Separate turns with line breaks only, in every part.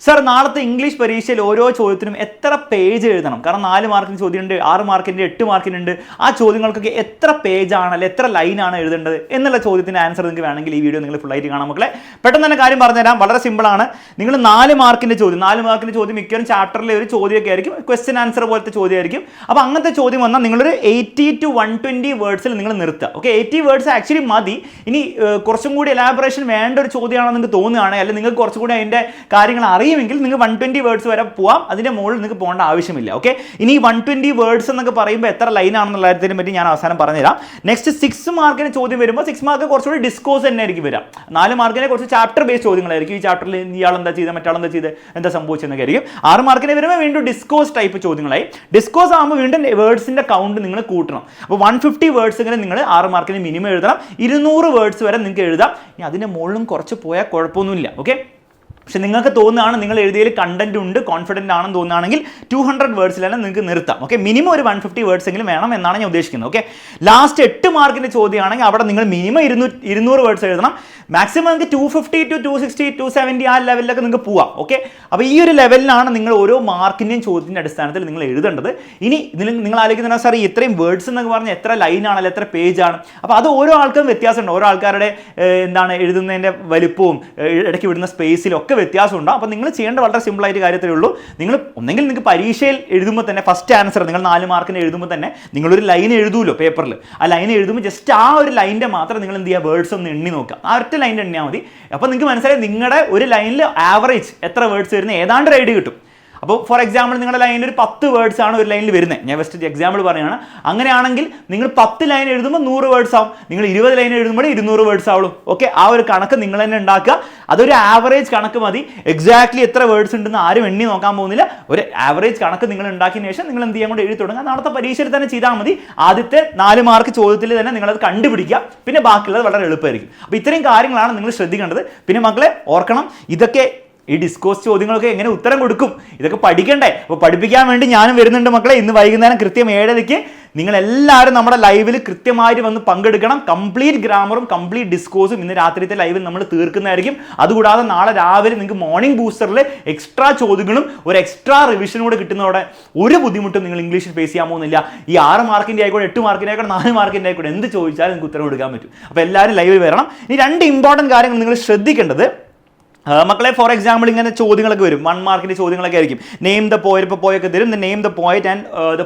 Sir, നാളത്തെ English പരീക്ഷയിൽ ഓരോ ചോദ്യത്തിനും എത്ര പേജ് എഴുതണം? കാരണം 4 മാർക്കിന് ചോദ്യമുണ്ട്, 6 മാർക്കിൻ്റെ 8 മാർക്കിനുണ്ട്. ആ ചോദ്യങ്ങൾക്കൊക്കെ എത്ര പേജാണ് അല്ലെങ്കിൽ എത്ര ലൈനാണ് എഴുതേണ്ടത് എന്നുള്ള ചോദ്യത്തിൻ്റെ ആൻസർ നിങ്ങൾക്ക് വേണമെങ്കിൽ ഈ വീഡിയോ നിങ്ങൾ ഫുള്ളായിട്ട് കാണാം മക്കളെ. പെട്ടെന്ന് തന്നെ കാര്യം പറഞ്ഞുതരാം, വളരെ സിമ്പിളാണ്. നിങ്ങൾ 4 മാർക്കിൻ്റെ ചോദ്യം മിക്കവരും ചാപ്റ്ററിലെ ഒരു ചോദ്യമൊക്കെ ആയിരിക്കും, ക്വസ്റ്റ്യൻ ആൻസർ പോലത്തെ ചോദ്യമായിരിക്കും. അപ്പോൾ അങ്ങനത്തെ ചോദ്യം വന്നാൽ നിങ്ങളൊരു 80 to 120 വേർഡ്സിൽ നിങ്ങൾ നിർത്തുക. ഓക്കെ, 80 വേർഡ്സ് ആക്ച്വലി മതി. ഇനി കുറച്ചും കൂടി എലാബറേഷൻ വേണ്ട ഒരു ചോദ്യമാണെന്ന് നിങ്ങൾക്ക് തോന്നുകയാണെങ്കിൽ, അല്ലെങ്കിൽ നിങ്ങൾക്ക് കുറച്ചും കൂടി അതിൻ്റെ കാര്യങ്ങൾ അറിയുമെങ്കിൽ നിങ്ങൾക്ക് 120 വേർഡ്സ് വരെ പോവാം. അതിൻ്റെ മുകളിൽ നിങ്ങൾക്ക് പോകേണ്ട ആവശ്യമില്ല. ഓക്കെ, ഇനി 120 വേർഡ്സ് എന്നൊക്കെ പറയുമ്പോൾ എത്ര ലൈൻ ആണെന്നുള്ള കാര്യത്തിനെ പറ്റി ഞാൻ അവസാനം പറഞ്ഞുതരാം. നെക്സ്റ്റ് 6 മാർക്കിന് ചോദ്യം വരുമ്പോൾ 6 മാർക്ക് കുറച്ചുകൂടി ഡിസ്കോസ് തന്നെ ആയിരിക്കും വരാം. 4 മാർക്കിനെ കുറച്ച് ചാപ്റ്റർ ബേസ് ചോദ്യങ്ങളായിരിക്കും. ഈ ചാപ്റ്ററിൽ ഇയാൾ എന്താ ചെയ്ത്, മറ്റാളെന്താ ചെയ്ത്, എന്താ സംഭവിച്ചെന്നൊക്കെ ആയിരിക്കും. 6 മാർക്കിന് വരുമ്പോൾ വീണ്ടും ഡിസ്കോസ് ടൈപ്പ് ചോദ്യങ്ങളായി. ഡിസ്കോസ് ആകുമ്പോൾ വീണ്ടും വേർഡ്സിന്റെ കൗണ്ട് നിങ്ങൾ കൂട്ടണം. അപ്പോൾ 150 വേർഡ്സ് ഇങ്ങനെ നിങ്ങൾ 6 മാർക്കിന് മിനിമം എഴുതണം. 200 വേർഡ്സ് വരെ നിങ്ങൾക്ക് എഴുതാം. ഇനി അതിൻ്റെ മുകളിലും കുറച്ച് പോയാൽ കുഴപ്പമൊന്നുമില്ല. ഓക്കെ, പക്ഷെ നിങ്ങൾക്ക് തോന്നുകയാണ് നിങ്ങൾ എഴുതിയതിൽ കണ്ടന്റ് ഉണ്ട്, കോൺഫിഡൻ്റ് ആണെന്ന് തോന്നുകയാണെങ്കിൽ 200 വേർഡ്സിലെല്ലാം നിങ്ങൾക്ക് നിർത്താം. ഓക്കെ, മിനിമം ഒരു 150 വേർഡ്സ് എങ്കിലും വേണം എന്നാണ് ഞാൻ ഉദ്ദേശിക്കുന്നത്. ഓക്കെ, ലാസ്റ്റ് 8 മാർക്കിൻ്റെ ചോദ്യമാണെങ്കിൽ അവിടെ നിങ്ങൾ മിനിമം 200 വേർഡ്സ് എഴുതണം. മാക്സിമം നിങ്ങൾക്ക് 250 to 260 270 ആ ലെവലിലൊക്കെ നിങ്ങൾക്ക് പോവാം. ഓക്കെ, അപ്പോൾ ഈ ഒരു ലെവലിലാണ് നിങ്ങൾ ഓരോ മാർക്കിൻ്റെയും ചോദ്യത്തിൻ്റെ അടിസ്ഥാനത്തിൽ നിങ്ങൾ എഴുതേണ്ടത്. ഇനി നിങ്ങൾ ആലോചിക്കുന്ന സാർ ഇത്രയും വേർഡ്സ് എന്നൊക്കെ പറഞ്ഞാൽ എത്ര ലൈനാണ് അല്ലെങ്കിൽ എത്ര പേജാണ്? അപ്പോൾ അത് ഓരോ ആൾക്കും വ്യത്യാസമുണ്ട്. ഓരോ ആൾക്കാരുടെ എഴുതുന്നതിൻ്റെ വലിപ്പവും ഇടയ്ക്ക് വിടുന്ന സ്പേസിലും ഒക്കെ വ്യത്യാസം ഉണ്ടാവും. അപ്പോൾ നിങ്ങൾ ചെയ്യേണ്ട വളരെ സിമ്പിളായിട്ട് കാര്യത്തിലേ ഉള്ളൂ. നിങ്ങൾ ഒന്നെങ്കിൽ നിങ്ങൾക്ക് പരീക്ഷയിൽ എഴുതുമ്പോൾ തന്നെ ഫസ്റ്റ് ആൻസർ നിങ്ങൾ 4 മാർക്കിന് എഴുതുമ്പോൾ തന്നെ നിങ്ങളൊരു ലൈൻ എഴുതുമല്ലോ പേപ്പറിൽ. ആ ലൈൻ എഴുതുമ്പോൾ ജസ്റ്റ് ആ ഒരു ലൈനിൻ്റെ മാത്രം നിങ്ങൾ എന്ത് ചെയ്യുക, വേർഡ്സ് ഒന്ന് എണ്ണി നോക്കുക. ആ ഒറ്റ ലൈൻ എണ്ണിയാൽ മതി. അപ്പോൾ നിങ്ങൾക്ക് മനസ്സിലായി നിങ്ങളുടെ ഒരു ലൈനിൽ ആവറേജ് എത്ര വേർഡ്സ് വരുന്നത് ഏതാണ്ട് ഒരു ഐഡിയ കിട്ടും. അപ്പോൾ ഫോർ എക്സാമ്പിൾ നിങ്ങളുടെ ലൈനിൽ ഒരു 10 വേർഡ്സ് ആണ് ഒരു ലൈനിൽ വരുന്നത്. ഞാൻ ജസ്റ്റ് എക്സാമ്പിൾ പറയുകയാണ്. അങ്ങനെയാണെങ്കിൽ നിങ്ങൾ 10 ലൈൻ എഴുതുമ്പോൾ 100 വേർഡ്സ് ആവും. നിങ്ങൾ 20 ലൈൻ എഴുതുമ്പോൾ 200 വേർഡ്സ് ആവുള്ളൂ. ഓക്കെ, ആ ഒരു കണക്ക് നിങ്ങൾ തന്നെ ഉണ്ടാക്കുക. അതൊരു ആവറേജ് കണക്ക് മതി. എക്സാക്ട്ലി എത്ര വേർഡ്സ് ഉണ്ടെന്ന് ആരും എണ്ണി നോക്കാൻ പോകുന്നില്ല. ഒരു ആവറേജ് കണക്ക് നിങ്ങൾ ഉണ്ടാക്കിയതിന് ശേഷം നിങ്ങൾ എന്ത് ചെയ്യാൻ കൊണ്ട് എഴുതി തുടങ്ങുക. നാളത്തെ പരീക്ഷയിൽ തന്നെ ചെയ്താൽ മതി. ആദ്യത്തെ 4 മാർക്ക് ചോദ്യത്തിൽ തന്നെ നിങ്ങളത് കണ്ടുപിടിക്കുക. പിന്നെ ബാക്കിയുള്ളത് വളരെ എളുപ്പമായിരിക്കും. അപ്പോൾ ഇത്രയും കാര്യങ്ങളാണ് നിങ്ങൾ ശ്രദ്ധിക്കേണ്ടത്. പിന്നെ മക്കളെ ഓർക്കണം, ഇതൊക്കെ ഈ ഡിസ്കോസ് ചോദ്യങ്ങളൊക്കെ എങ്ങനെ ഉത്തരം കൊടുക്കും ഇതൊക്കെ പഠിക്കണ്ടേ. അപ്പോൾ പഠിപ്പിക്കാൻ വേണ്ടി ഞാനും വരുന്നുണ്ട് മക്കളെ. ഇന്ന് വൈകുന്നേരം കൃത്യം 7:00 നിങ്ങളെല്ലാവരും നമ്മുടെ ലൈവിൽ കൃത്യമായിട്ട് വന്ന് പങ്കെടുക്കണം. കംപ്ലീറ്റ് ഗ്രാമറും കംപ്ലീറ്റ് ഡിസ്കോസും ഇന്ന് രാത്രിത്തെ ലൈവിൽ നമ്മൾ തീർക്കുന്നതായിരിക്കും. അതുകൂടാതെ നാളെ രാവിലെ നിങ്ങൾക്ക് മോർണിംഗ് ബൂസ്റ്ററിൽ എക്സ്ട്രാ ചോദ്യങ്ങളും ഒരു എക്സ്ട്രാ റിവിഷനും കൂടെ കിട്ടുന്നതോടെ ഒരു ബുദ്ധിമുട്ടും നിങ്ങൾ ഇംഗ്ലീഷിൽ ഫേസ് ചെയ്യാൻ പോകുന്നില്ല. ഈ 6 മാർക്കിൻ്റെ ആയിക്കോട്ടെ, 8 മാർക്കിൻ്റെ ആയിക്കോട്ടെ, 4 മാർക്കിൻ്റെ ആയിക്കോട്ടെ, എന്ത് ചോദിച്ചാലും നിങ്ങൾക്ക് ഉത്തരം കൊടുക്കാൻ പറ്റും. അപ്പോൾ എല്ലാവരും ലൈവിൽ വരണം. ഇനി 2 ഇമ്പോർട്ടൻറ്റ് കാര്യങ്ങൾ നിങ്ങൾ ശ്രദ്ധിക്കേണ്ടത് മക്കളെ. ഫോർ എക്സാമ്പിൾ ഇങ്ങനെ ചോദ്യങ്ങളൊക്കെ വരും, 1 മാർക്കിൻ്റെ ചോദ്യങ്ങളൊക്കെ ആയിരിക്കും. Name the poet. ഇപ്പോൾ പോയൊക്കെ തരും, name the poet and the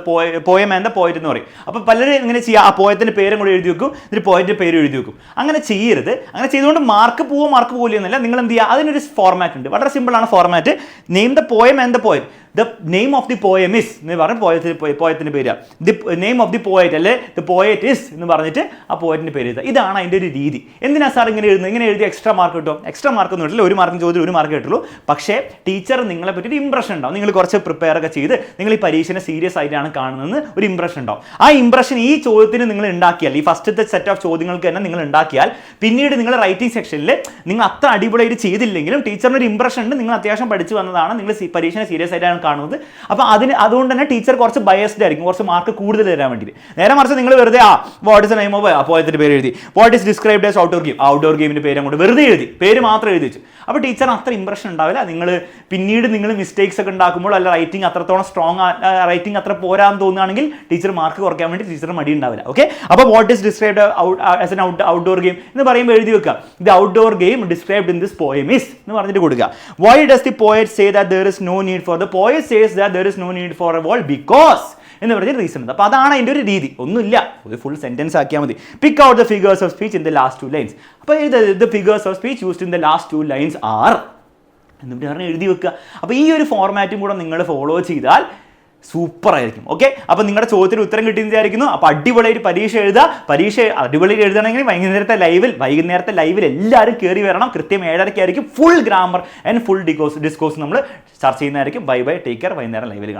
poem and the poet എന്ന് പറയും. അപ്പോൾ പലരും ഇങ്ങനെ ചെയ്യുക, ആ പോയത്തിൻ്റെ പേരും കൂടി എഴുതി വെക്കും, എന്നിട്ട് പോയറ്റിൻ്റെ പേര് എഴുതി വെക്കും. അങ്ങനെ ചെയ്യരുത്. അങ്ങനെ ചെയ്തുകൊണ്ട് മാർക്ക് പോകില്ല എന്നല്ല. നിങ്ങൾ എന്ത് ചെയ്യുക, അതിനൊരു ഫോർമാറ്റ് ഉണ്ട്. വളരെ സിമ്പിളാണ് format. Name the poem and the poet. The name of the poem is എന്ന് പറഞ്ഞ് പോയത്തിൻ്റെ പേര്. The name of the poet അല്ലെ ദ പോയറ്റ് ഇസ് എന്ന് പറഞ്ഞിട്ട് ആ പോയറ്റിൻ്റെ പേര് എഴുതുക. ഇതാണ് അതിൻ്റെ ഒരു രീതി. എന്തിനാ സാർ ഇങ്ങനെ എഴുതുന്നത്? ഇങ്ങനെ എഴുതി എക്സ്ട്രാ മാർക്ക് കിട്ടും? എക്സ്ട്രാ മാർക്ക് ഒന്നും കിട്ടില്ല. 1 മാർക്കിന് ചോദ്യം 1 മാർക്ക് കിട്ടുള്ളൂ. പക്ഷേ ടീച്ചർ നിങ്ങളെ പറ്റി ഒരു ഇംപ്രഷൻ ഉണ്ടാവും. നിങ്ങൾ കുറച്ച് പ്രിപ്പയർ ഒക്കെ ചെയ്ത് നിങ്ങൾ ഈ പരീക്ഷനെ സീരിയസ് ആയിട്ടാണ് കാണുന്നതെന്ന് ഒരു ഇംപ്രഷൻ ഉണ്ടാവും. ആ ഇംപ്രഷൻ ഈ ചോദ്യത്തിന് നിങ്ങൾ ഉണ്ടാക്കിയാൽ, ഈ ഫസ്റ്റത്തെ സെറ്റ് ഓഫ് ചോദ്യങ്ങൾക്ക് തന്നെ നിങ്ങൾ ഉണ്ടാക്കിയാൽ, പിന്നീട് നിങ്ങൾ റൈറ്റിംഗ് സെക്ഷനിൽ നിങ്ങൾ അത്ര അടിപൊളിയായിട്ട് ചെയ്തില്ലെങ്കിലും ടീച്ചറിന് ഒരു ഇംപ്രഷൻ ഉണ്ട്, നിങ്ങൾ അത്യാവശ്യം പഠിച്ചു വന്നതാണ്, നിങ്ങൾ പരീക്ഷനെ സീരിയസ് ആയിട്ടാണ് കാണുന്നത്. അപ്പോൾ അതുകൊണ്ട് തന്നെ ടീച്ചർ കുറച്ച് ബയസ്ഡ് ആയിരിക്കും, കുറച്ച് മാർക്ക് കൂടുതൽ തരാൻ വേണ്ടിയിട്ട്. നേരെ മറിച്ച് നിങ്ങൾ വെറുതെ what is the name of പോയത്തിൻ്റെ പേര് എഴുതി, what is described as outdoor ഗെയിമിൻ്റെ പേര് അങ്ങോട്ട് വെറുതെ എഴുതി, പേര് മാത്രം എഴുതി വെച്ചു. അപ്പോൾ ടീച്ചറിന് അത്ര ഇംപ്രഷൻ ഉണ്ടാവില്ല. പിന്നീട് നിങ്ങൾ മിസ്റ്റേക്സ് ഒക്കെ ഉണ്ടാക്കുമ്പോൾ അല്ല റൈറ്റിംഗ് അത്രത്തോളം റൈറ്റിംഗ് അത്ര പോരാന്ന് തോന്നുകയാണെങ്കിൽ ടീച്ചർ മാർക്ക് കുറയ്ക്കാൻ വേണ്ടി ടീച്ചർ മടി ഉണ്ടാവില്ല. ഓക്കെ, അപ്പോൾ what is described as an outdoor game എന്ന് പറയുമ്പോൾ എഴുതി വെക്കുക, the outdoor game described in this poem is എന്ന് പറഞ്ഞിട്ട് കൊടുക്കുക. Why does the poet say that there is no need for, the poet says that there is no need for a wall because എന്ന് പറഞ്ഞ reason ഉണ്ട്. അപ്പോൾ അതാണ് അതിൻ്റെ ഒരു രീതി. ഒന്നുമില്ല, ഒരു ഫുൾ സെന്റൻസ് ആക്കിയാൽ മതി. Pick out the figures of speech in the last 2 lines. അപ്പോൾ the figures of speech used in the last 2 lines are എന്നിട്ട് പറഞ്ഞ് എഴുതി വെക്കുക. അപ്പോൾ ഈ ഒരു ഫോർമാറ്റും കൂടെ നിങ്ങൾ ഫോളോ ചെയ്താൽ സൂപ്പർ ആയിരിക്കും. ഓക്കെ, അപ്പോൾ നിങ്ങളുടെ ചോദ്യത്തിന് ഉത്തരം കിട്ടിയെന്ന് വിചാരിക്കുന്നു. അപ്പോൾ അടിപൊളിയായിട്ട് പരീക്ഷ എഴുതുക. പരീക്ഷ അടിപൊളിയായിട്ട് എഴുതണമെങ്കിൽ വൈകുന്നേരത്തെ ലൈവിൽ എല്ലാവരും കയറി വരണം. കൃത്യം 7:30 full grammar and full discourse നമ്മൾ ചർച്ച ചെയ്യുന്നതായിരിക്കും. Bye bye, take care. വൈകുന്നേരം ലൈവിൽ കാണാം.